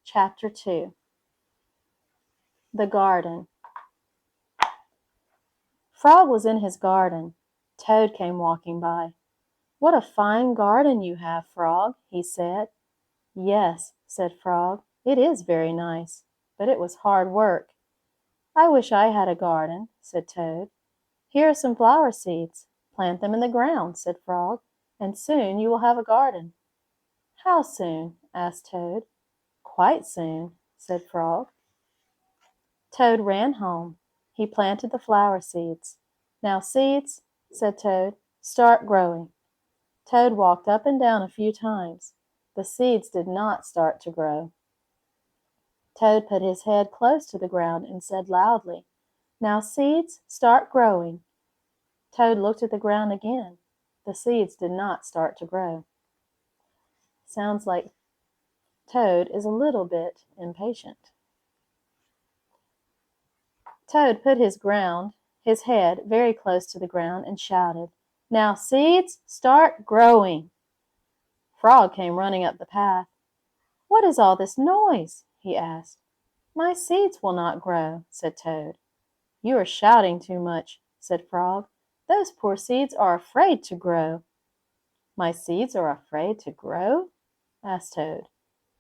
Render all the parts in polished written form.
Chapter 2. The Garden. Frog was in his garden. Toad came walking by. "What a fine garden you have, Frog," he said. "Yes," said Frog, "it is very nice, but it was hard work." "I wish I had a garden," said Toad. "Here are some flower seeds. Plant them in the ground," said Frog, "and soon you will have a garden." "How soon?" asked Toad. "Quite soon," said Frog. Toad ran home. He planted the flower seeds. "Now, seeds," said Toad, "start growing." Toad walked up and down a few times. The seeds did not start to grow. Toad put his head close to the ground and said loudly, "Now, seeds, start growing." Toad looked at the ground again. The seeds did not start to grow. Sounds like Toad is a little bit impatient. Toad put his head very close to the ground and shouted, "Now, seeds, start growing." Frog came running up the path. "What is all this noise?" he asked. "My seeds will not grow," said Toad. "You are shouting too much," said Frog. "Those poor seeds are afraid to grow." "My seeds are afraid to grow?" asked Toad.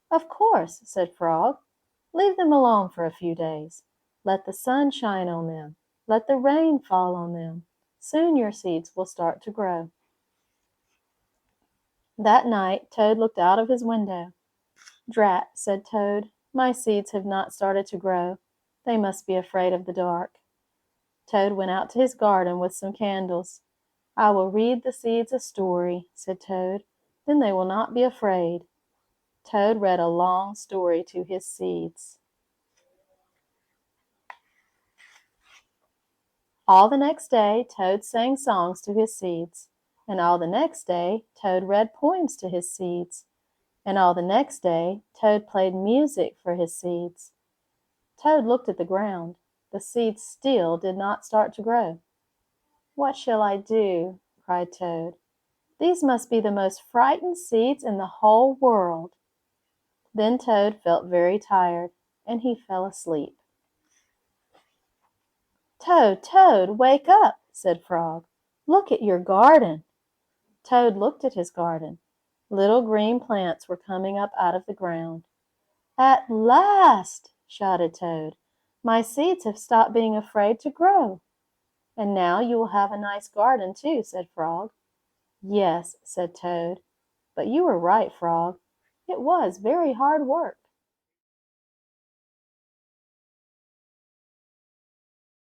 "Of course," said Frog. "Leave them alone for a few days. Let the sun shine on them. Let the rain fall on them. Soon your seeds will start to grow." That night Toad looked out of his window. "Drat," said Toad, "my seeds have not started to grow. They must be afraid of the dark." Toad went out to his garden with some candles. "I will read the seeds a story," said Toad. "Then they will not be afraid." Toad read a long story to his seeds. All the next day Toad sang songs to his seeds, and all the next day Toad read poems to his seeds, and all the next day Toad played music for his seeds. Toad looked at the ground. The seeds still did not start to grow. "What shall I do?" cried Toad. "These must be the most frightened seeds in the whole world." Then Toad felt very tired, and he fell asleep. "Toad, Toad, wake up!" said Frog. "Look at your garden." Toad looked at his garden. Little green plants were coming up out of the ground. "At last!" shouted Toad. "My seeds have stopped being afraid to grow." "And now you will have a nice garden too," said Frog. "Yes," said Toad. "But you were right, Frog. It was very hard work."